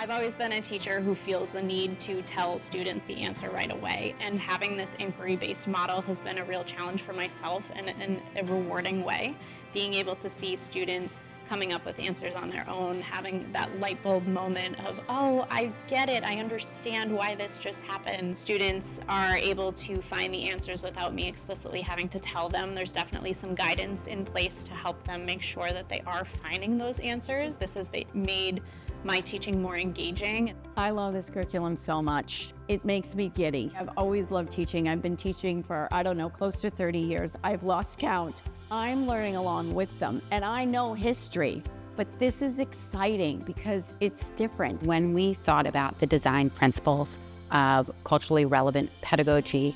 I've always been a teacher who feels the need to tell students the answer right away, and having this inquiry-based model has been a real challenge for myself in a rewarding way. Being able to see students coming up with answers on their own, having that light bulb moment of, oh, I get it, I understand why this just happened. Students are able to find the answers without me explicitly having to tell them. There's definitely some guidance in place to help them make sure that they are finding those answers. This has made my teaching more engaging. I love this curriculum so much. It makes me giddy. I've always loved teaching. I've been teaching for, I don't know, close to 30 years. I've lost count. I'm learning along with them, and I know history, but this is exciting because it's different. When we thought about the design principles of culturally relevant pedagogy,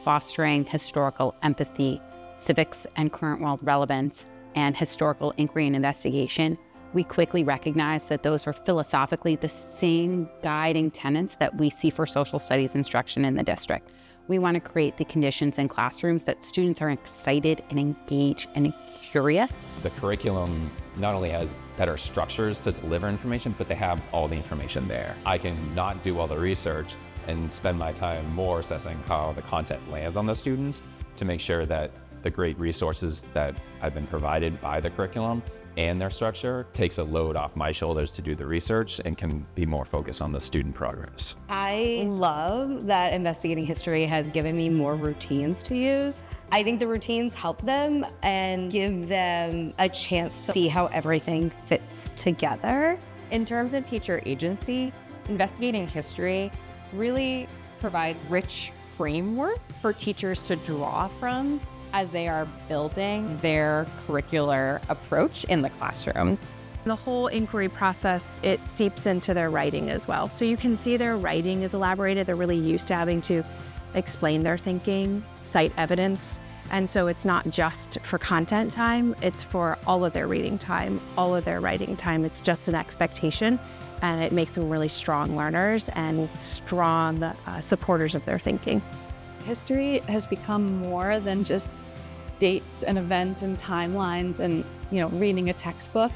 fostering historical empathy, civics and current world relevance, and historical inquiry and investigation, we quickly recognized that those are philosophically the same guiding tenets that we see for social studies instruction in the district. We want to create the conditions in classrooms that students are excited and engaged and curious. The curriculum not only has better structures to deliver information, but they have all the information there. I can not do all the research and spend my time more assessing how the content lands on the students to make sure that the great resources that I've been provided by the curriculum and their structure takes a load off my shoulders to do the research and can be more focused on the student progress. I love that investigating history has given me more routines to use. I think the routines help them and give them a chance to see how everything fits together. In terms of teacher agency, investigating history really provides rich framework for teachers to draw from as they are building their curricular approach in the classroom. The whole inquiry process, it seeps into their writing as well. So you can see their writing is elaborated. They're really used to having to explain their thinking, cite evidence. And so it's not just for content time, it's for all of their reading time, all of their writing time. It's just an expectation, and it makes them really strong learners and strong supporters of their thinking. History has become more than just dates and events and timelines and, reading a textbook.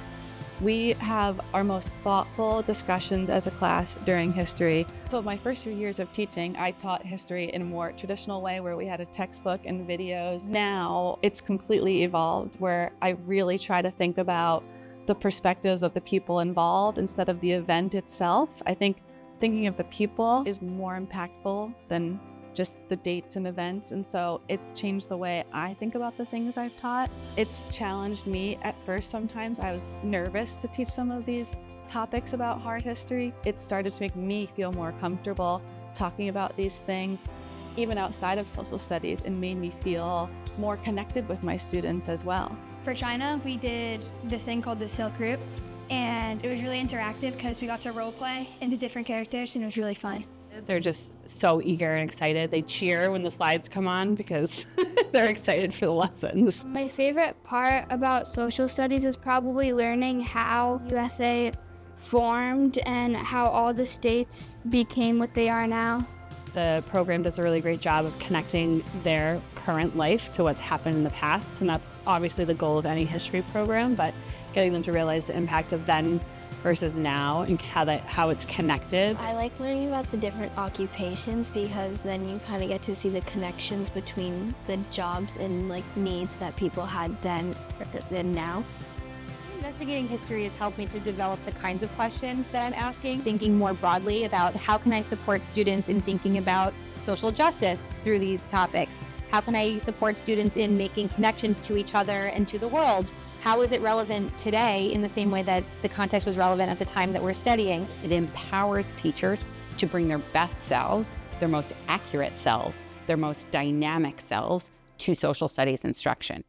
We have our most thoughtful discussions as a class during history. So my first few years of teaching, I taught history in a more traditional way where we had a textbook and videos. Now it's completely evolved where I really try to think about the perspectives of the people involved instead of the event itself. I think thinking of the people is more impactful than just the dates and events, and so it's changed the way I think about the things I've taught. It's challenged me at first. Sometimes I was nervous to teach some of these topics about hard history. It started to make me feel more comfortable talking about these things, even outside of social studies, and made me feel more connected with my students as well. For China, we did this thing called the Silk Route, and it was really interactive because we got to role play into different characters, and it was really fun. They're just so eager and excited. They cheer when the slides come on because they're excited for the lessons. My favorite part about social studies is probably learning how USA formed and how all the states became what they are now. The program does a really great job of connecting their current life to what's happened in the past, and that's obviously the goal of any history program, but getting them to realize the impact of then versus now and how it's connected. I like learning about the different occupations because then you kind of get to see the connections between the jobs and needs that people had then and now. Investigating history has helped me to develop the kinds of questions that I'm asking, thinking more broadly about how can I support students in thinking about social justice through these topics? How can I support students in making connections to each other and to the world? How is it relevant today in the same way that the context was relevant at the time that we're studying? It empowers teachers to bring their best selves, their most accurate selves, their most dynamic selves to social studies instruction.